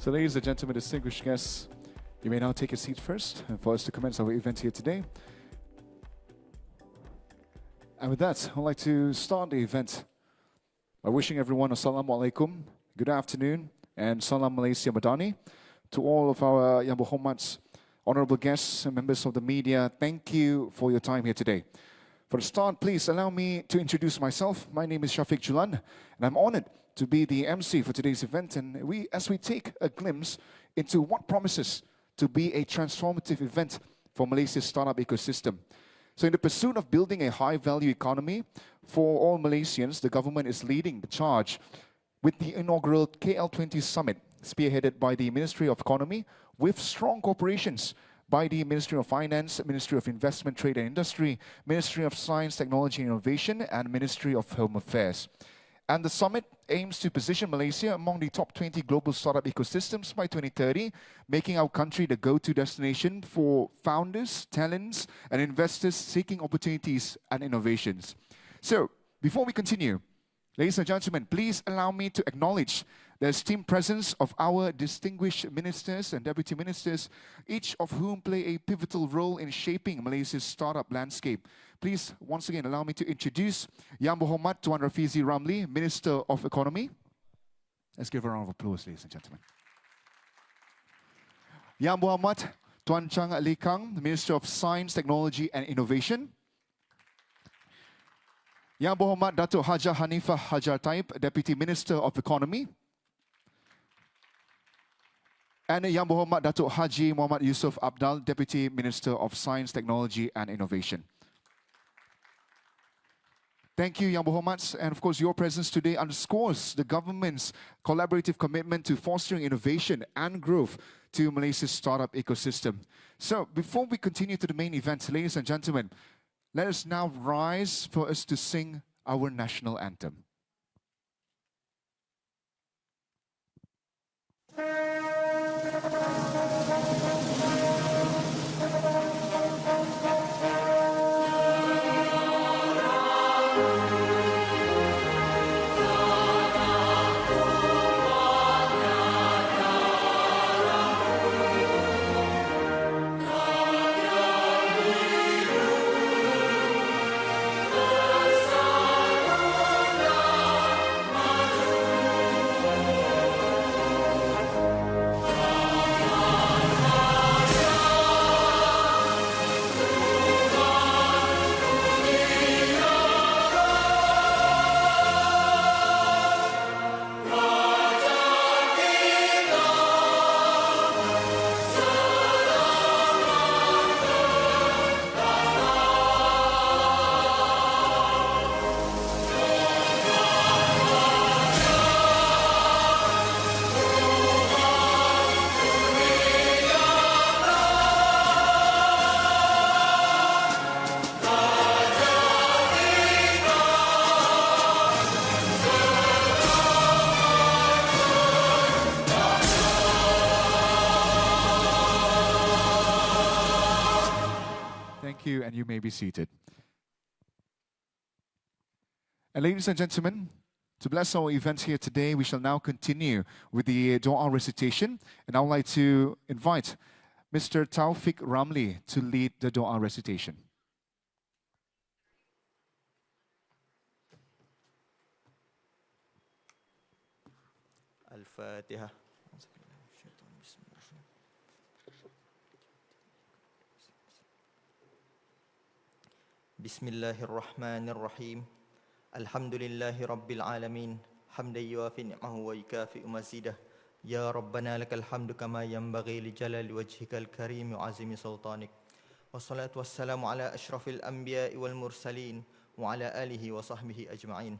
So ladies and gentlemen, distinguished guests, you may now take a seat first for us to commence our event here today. And with that, I'd like to start the event by wishing everyone Assalamu alaikum, good afternoon, and Salam Malaysia Madani. To all of our Yang Berhormats, honorable guests and members of the media, thank you for your time here today. For the start, please allow me to introduce myself. My name is Shafiq Julan, and I'm honored to be the MC for today's event. And as we take a glimpse into what promises to be a transformative event for Malaysia's startup ecosystem. So in the pursuit of building a high-value economy for all Malaysians, the government is leading the charge with the inaugural KL20 Summit, spearheaded by the Ministry of Economy, with strong cooperations by the Ministry of Finance, Ministry of Investment, Trade and Industry, Ministry of Science, Technology and Innovation, and Ministry of Home Affairs. And the summit aims to position Malaysia among the top 20 global startup ecosystems by 2030, making our country the go-to destination for founders, talents, and investors seeking opportunities and innovations. So, before we continue, ladies and gentlemen, please allow me to acknowledge the esteemed presence of our distinguished ministers and deputy ministers, each of whom play a pivotal role in shaping Malaysia's startup landscape. Please, once again, allow me to introduce Yang Berhormat Tuan Rafizi Ramli, Minister of Economy. Let's give a round of applause, ladies and gentlemen. Yang Berhormat Tuan Chang Ali Kang, Minister of Science, Technology and Innovation. Yang Berhormat Datuk Haja Hanifah Hajar Taib, Deputy Minister of Economy. And Yang Berhormat Datuk Haji Muhammad Yusof Abdal, Deputy Minister of Science, Technology and Innovation. Thank you, Yang Berhormats, and of course your presence today underscores the government's collaborative commitment to fostering innovation and growth to Malaysia's startup ecosystem. So before we continue to the main event, ladies and gentlemen, let us now rise for us to sing our national anthem. And you may be seated. And ladies and gentlemen, to bless our event here today, we shall now continue with the Dua recitation. And I would like to invite Mr. Taufik Ramli to lead the Dua recitation. Al-Fatiha. بسم الله الرحمن الرحيم الحمد لله رب العالمين حمدا يوافي نعمه ويكافئ مزيده يا ربنا لك الحمد كما ينبغي لجلال وجهك الكريم وعظيم سلطانك والصلاة والسلام على أشرف الأنبياء والمرسلين وعلى آله وصحبه أجمعين.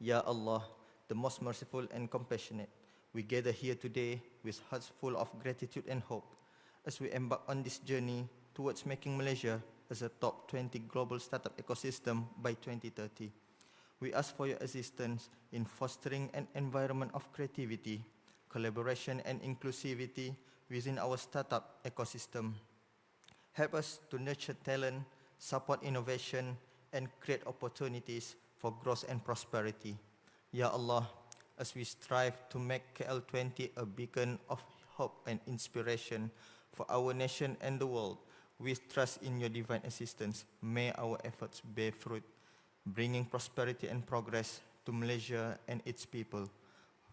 Ya Allah, the most merciful and compassionate, we gather here today with hearts full of gratitude and hope as we embark on this journey towards making Malaysia as a top 20 global startup ecosystem by 2030. We ask for your assistance in fostering an environment of creativity, collaboration and inclusivity within our startup ecosystem. Help us to nurture talent, support innovation, and create opportunities for growth and prosperity. Ya Allah, as we strive to make KL20 a beacon of hope and inspiration for our nation and the world. We trust in your divine assistance. May our efforts bear fruit, bringing prosperity and progress to Malaysia and its people.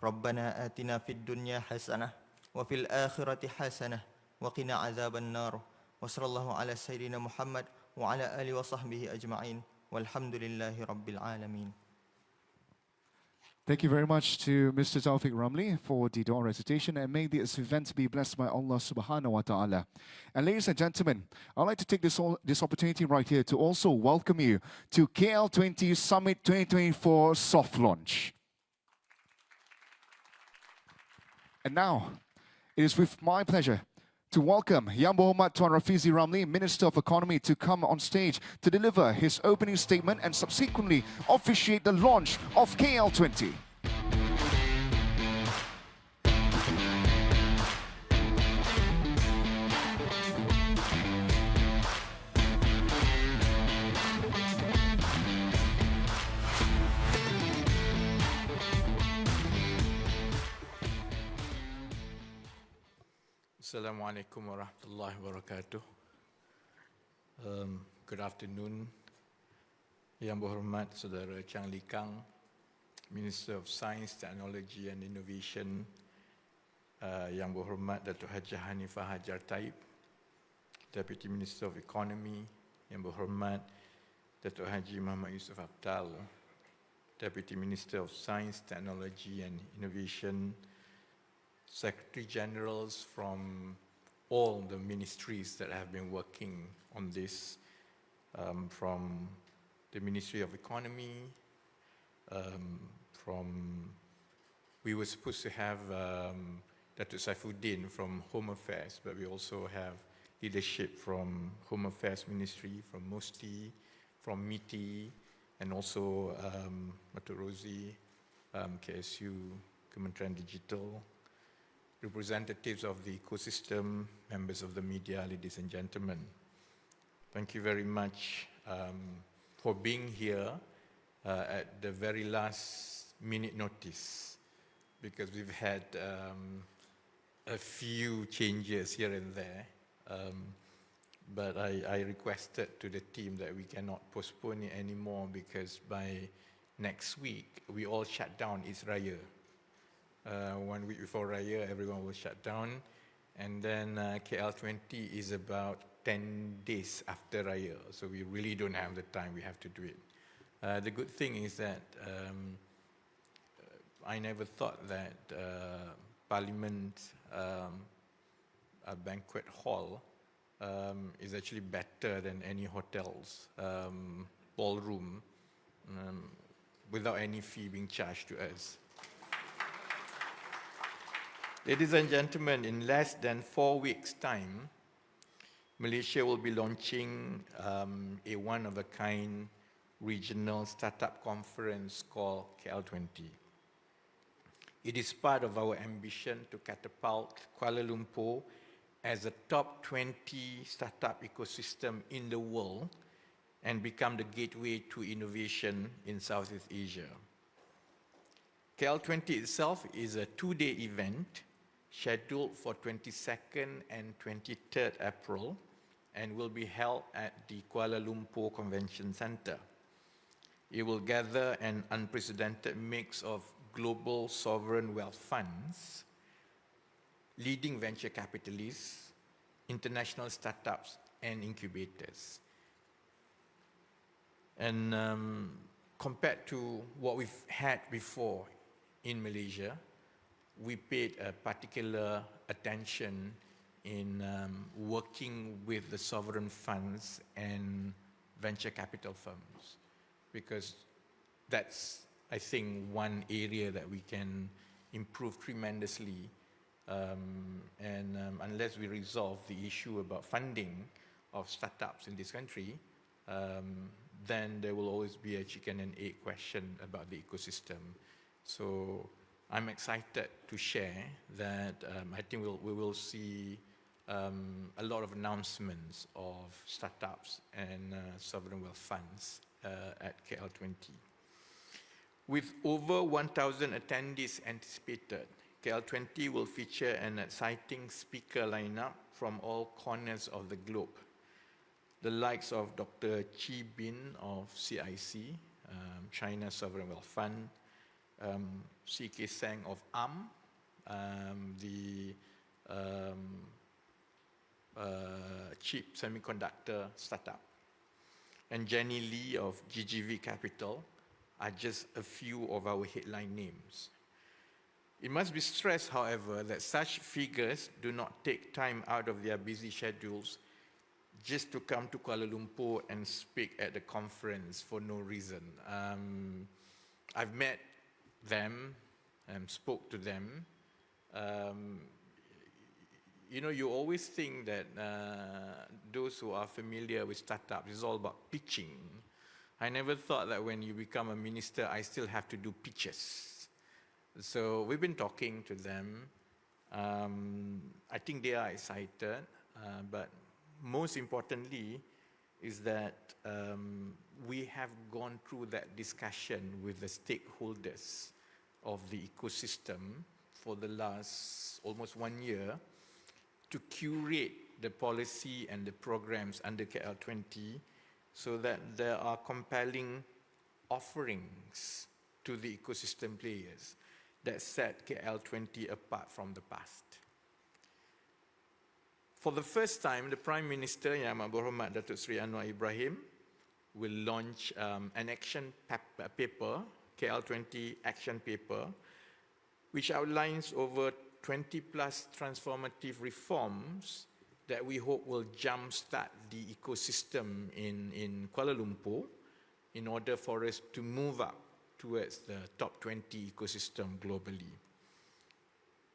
ربنا آتنا في الدنيا حسنة وفي الآخرة حسنة وقنا عذاب النار وصلى الله على سيدنا محمد وعلى آله وصحبه أجمعين والحمد لله رب العالمين. Thank you very much to Mr. Taufik Ramli for the dua recitation, and may this event be blessed by Allah subhanahu wa ta'ala. And ladies and gentlemen, I'd like to take this opportunity right here to also welcome you to KL20 Summit 2024 soft launch. And now, it is with my pleasure to welcome Yang Berhormat Tuan Rafizi Ramli, Minister of Economy, to come on stage to deliver his opening statement and subsequently officiate the launch of KL20. Assalamualaikum warahmatullahi wabarakatuh. Good afternoon, Yang Berhormat Saudara Chang Lee Kang, Minister of Science, Technology and Innovation, Yang Berhormat Datuk Haji Hanifah Hajar Taib, Deputy Minister of Economy, Yang Berhormat Datuk Haji Muhammad Yusuf Abdal, Deputy Minister of Science, Technology and Innovation, Secretary Generals from all the ministries that have been working on this, from the Ministry of Economy, we were supposed to have Datuk Saifuddin from Home Affairs, but we also have leadership from Home Affairs Ministry, from MOSTI, from MITI, and also Datuk Rosie, KSU, Kementerian Digital, representatives of the ecosystem, members of the media, ladies and gentlemen. Thank you very much for being here at the very last minute notice, because we've had a few changes here and there, but I requested to the team that we cannot postpone it anymore, because by next week we all shut down. It's Raya. 1 week before Raya, everyone will shut down, and then KL20 is about 10 days after Raya, so we really don't have the time. We have to do it. The good thing is that I never thought that Parlimen, a banquet hall, is actually better than any hotel's ballroom, without any fee being charged to us. Ladies and gentlemen, in less than 4 weeks' time, Malaysia will be launching a one-of-a-kind regional startup conference called KL20. It is part of our ambition to catapult Kuala Lumpur as a top 20 startup ecosystem in the world and become the gateway to innovation in Southeast Asia. KL20 itself is a 2-day event scheduled for 22nd and 23rd April and will be held at the Kuala Lumpur Convention Centre. It will gather an unprecedented mix of global sovereign wealth funds, leading venture capitalists, international startups, and incubators. And compared to what we've had before in Malaysia, we paid a particular attention in working with the sovereign funds and venture capital firms, because that's, I think, one area that we can improve tremendously. And unless we resolve the issue about funding of startups in this country, then there will always be a chicken and egg question about the ecosystem. So I'm excited to share that I think we will see a lot of announcements of startups and sovereign wealth funds at KL20. With over 1,000 attendees anticipated, KL20 will feature an exciting speaker lineup from all corners of the globe. The likes of Dr. Chi Bin of CIC, China Sovereign Wealth Fund, C.K. Seng of the chip semiconductor startup, and Jenny Lee of GGV Capital are just a few of our headline names. It must be stressed, however, that such figures do not take time out of their busy schedules just to come to Kuala Lumpur and speak at the conference for no reason. I've met them and spoke to them. You know, you always think that those who are familiar with startups, it's all about pitching. I never thought that when you become a minister, I still have to do pitches. So we've been talking to them. I think they are excited, but most importantly is that we have gone through that discussion with the stakeholders of the ecosystem for the last almost 1 year to curate the policy and the programs under KL20 so that there are compelling offerings to the ecosystem players that set KL20 apart from the past. For the first time, the Prime Minister, Yang Amat Berhormat Datuk Seri Anwar Ibrahim, will launch an action paper, KL20 action paper, which outlines over 20 plus transformative reforms that we hope will jumpstart the ecosystem in Kuala Lumpur in order for us to move up towards the top 20 ecosystem globally.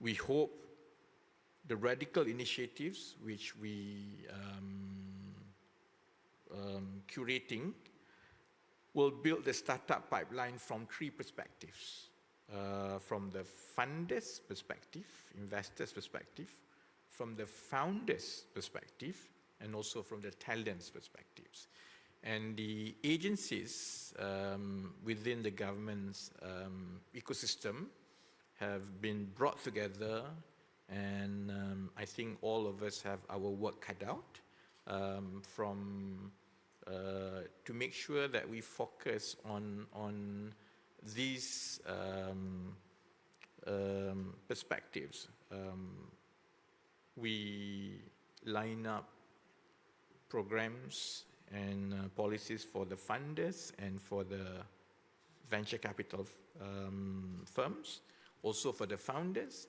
We hope the radical initiatives which we curating will build the startup pipeline from 3 perspectives. From the funders' perspective, investors' perspective, from the founders' perspective, and also from the talents' perspectives. And the agencies within the government's ecosystem have been brought together, and I think all of us have our work cut out to make sure that we focus on these perspectives. We line up programs and policies for the funders and for the venture capital firms, also for the founders,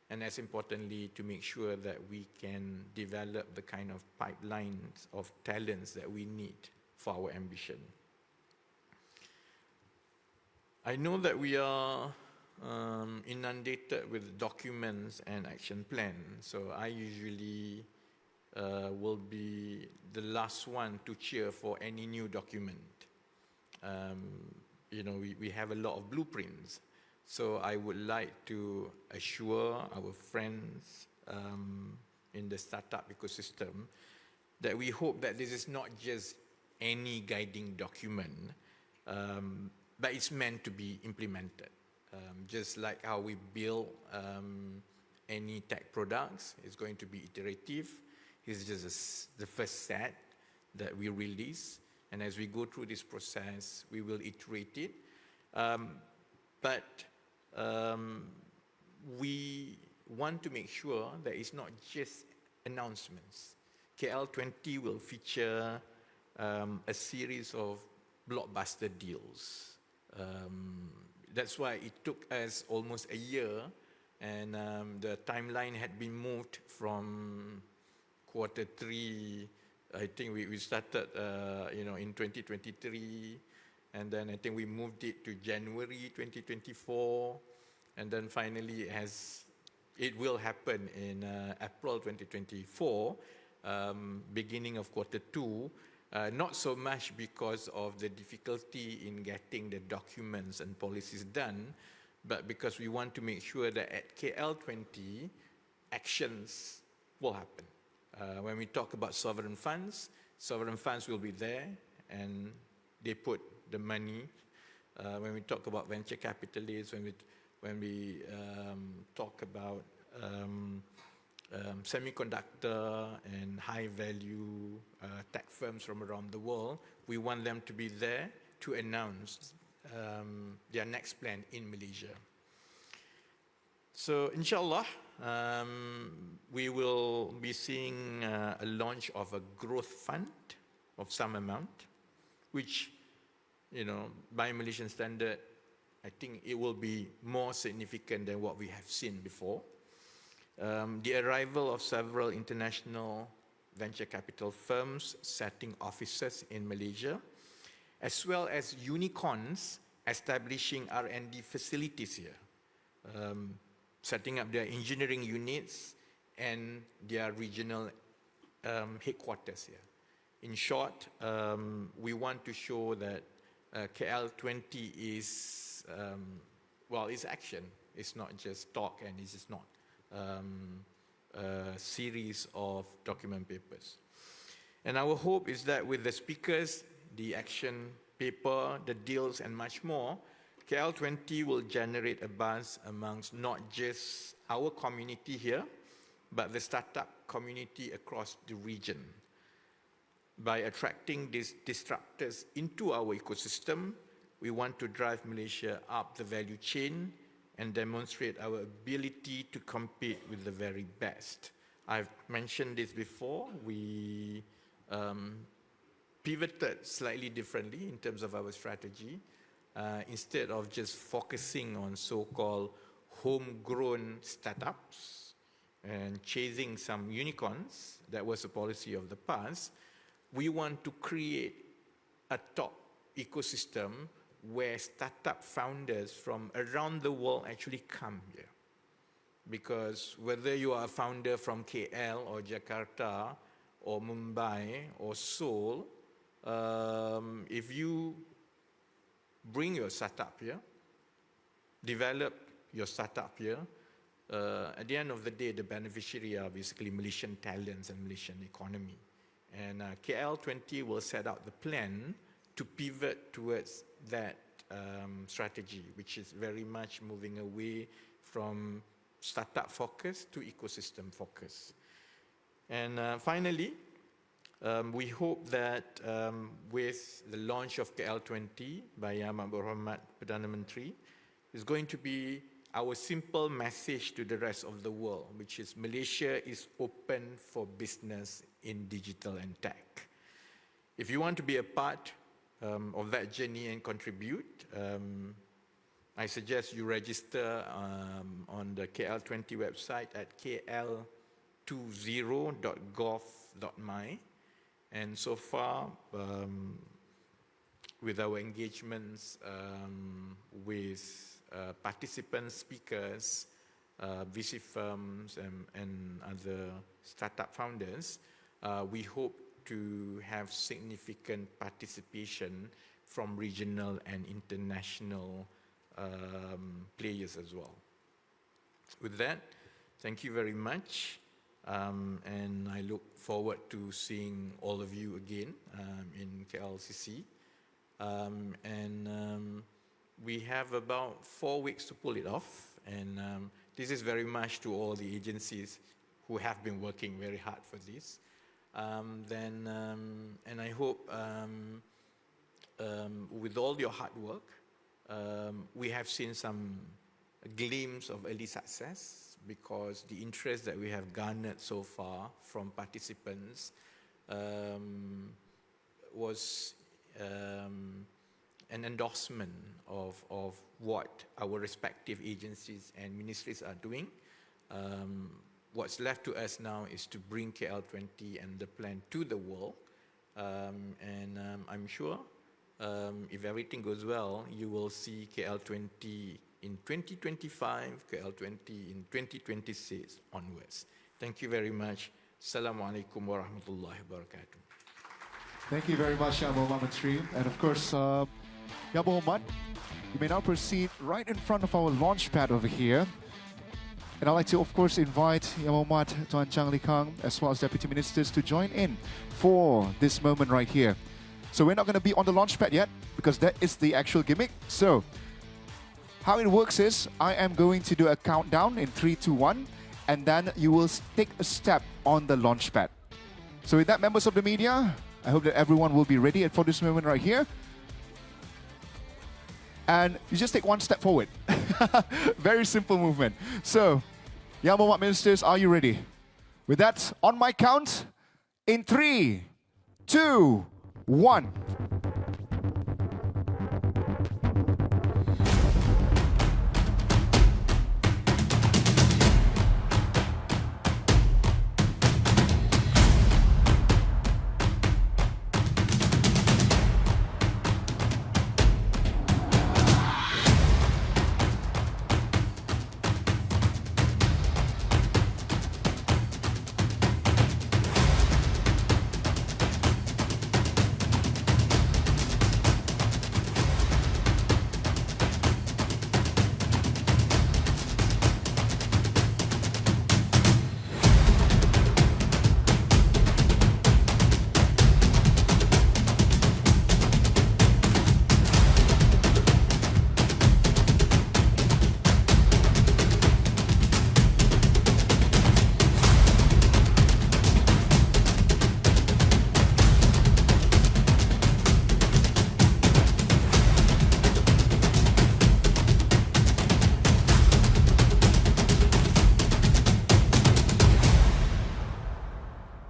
and as importantly, to make sure that we can develop the kind of pipelines of talents that we need for our ambition. I know that we are inundated with documents and action plans, so I usually will be the last one to cheer for any new document. You know, we have a lot of blueprints, so I would like to assure our friends in the startup ecosystem that we hope that this is not just any guiding document, but it's meant to be implemented. Just like how we build any tech products, it's going to be iterative. It's just the first set that we release, and as we go through this process, we will iterate it. But we want to make sure that it's not just announcements. KL20 will feature a series of blockbuster deals. That's why it took us almost a year, and the timeline had been moved from Q3. I think we started, in 2023, and then I think we moved it to January 2024, and then finally it will happen in April 2024, beginning of Q2. Not so much because of the difficulty in getting the documents and policies done, but because we want to make sure that at KL20, actions will happen. When we talk about sovereign funds will be there, and they put the money when we talk about venture capitalists, when we talk about semiconductor and high value tech firms from around the world, we want them to be there to announce their next plan in Malaysia. So inshallah, we will be seeing a launch of a growth fund of some amount, which, by Malaysian standard, I think it will be more significant than what we have seen before. The arrival of several international venture capital firms setting offices in Malaysia, as well as unicorns establishing R&D facilities here, setting up their engineering units and their regional headquarters here. In short, we want to show that KL20 is, it's action. It's not just talk, and it's just not a series of document papers. And our hope is that with the speakers, the action paper, the deals, and much more, KL20 will generate a buzz amongst not just our community here, but the startup community across the region. By attracting these disruptors into our ecosystem, we want to drive Malaysia up the value chain and demonstrate our ability to compete with the very best. I've mentioned this before. We pivoted slightly differently in terms of our strategy. Instead of just focusing on so-called homegrown startups and chasing some unicorns, that was a policy of the past, we want to create a top ecosystem where startup founders from around the world actually come here. Because whether you are a founder from KL or Jakarta or Mumbai or Seoul, if you bring your startup here, develop your startup here, at the end of the day, the beneficiary are basically Malaysian talents and Malaysian economy. And KL20 will set out the plan to pivot towards that strategy, which is very much moving away from startup focus to ecosystem focus. And finally, we hope that with the launch of KL20 by Yang Berhormat Perdana Menteri, is going to be our simple message to the rest of the world, which is Malaysia is open for business in digital and tech. If you want to be a part of that journey and contribute, I suggest you register on the KL20 website at kl20.gov.my. And so far, with our engagements with participants, speakers, VC firms, and other startup founders, we hope to have significant participation from regional and international players as well. With that, thank you very much, and I look forward to seeing all of you again in KLCC. We have about 4 weeks to pull it off, and this is very much to all the agencies who have been working very hard for this. And I hope with all your hard work, we have seen some glimpse of early success, because the interest that we have garnered so far from participants was an endorsement of what our respective agencies and ministries are doing. What's left to us now is to bring KL20 and the plan to the world. I'm sure if everything goes well, you will see KL20 in 2025, KL20 in 2026 onwards. Thank you very much. Assalamualaikum warahmatullahi wabarakatuh. Thank you very much, Yang Berhormat Menteri. And of course, Yang Berhormat, you may now proceed right in front of our launch pad over here. And I'd like to, of course, invite Yang Berhormat Tuan Chang Lee Kang, as well as Deputy Ministers, to join in for this moment right here. So we're not going to be on the launch pad yet because that is the actual gimmick. So how it works is I am going to do a countdown in 3, 2, 1, and then you will take a step on the launch pad. So with that, members of the media, I hope that everyone will be ready for this moment right here. And you just take one step forward. Very simple movement. So, Yang Berhormat Ministers, are you ready? With that, on my count, in 3, 2, 1.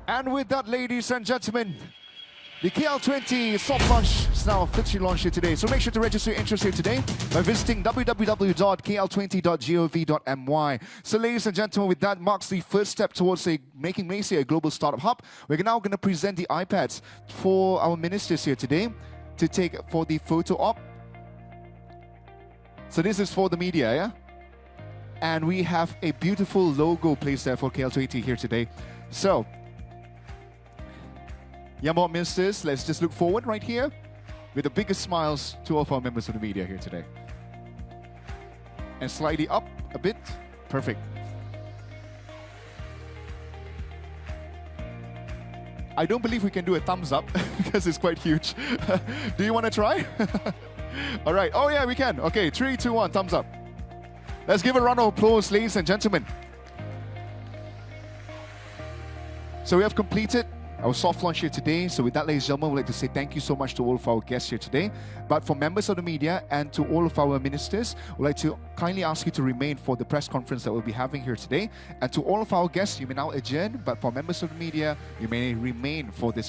And with that, ladies and gentlemen, the KL20 soft launch is now officially launched here today. So make sure to register your interest here today by visiting www.kl20.gov.my. So ladies and gentlemen, with that marks the first step towards making Malaysia a global startup hub. We're now going to present the iPads for our ministers here today to take for the photo op. So this is for the media, yeah? And we have a beautiful logo placed there for KL20 here today. So, Yang Berhormat Ministers, let's just look forward right here with the biggest smiles to all of our members of the media here today. And slightly up a bit. Perfect. I don't believe we can do a thumbs up because it's quite huge. Do you want to try? All right. Oh yeah, we can. Okay, 3, 2, 1, thumbs up. Let's give a round of applause, ladies and gentlemen. So we have completed our soft launch here today. So with that, ladies and gentlemen, we'd like to say thank you so much to all of our guests here today. But for members of the media and to all of our ministers, we'd like to kindly ask you to remain for the press conference that we'll be having here today. And to all of our guests, you may now adjourn, but for members of the media, you may remain for this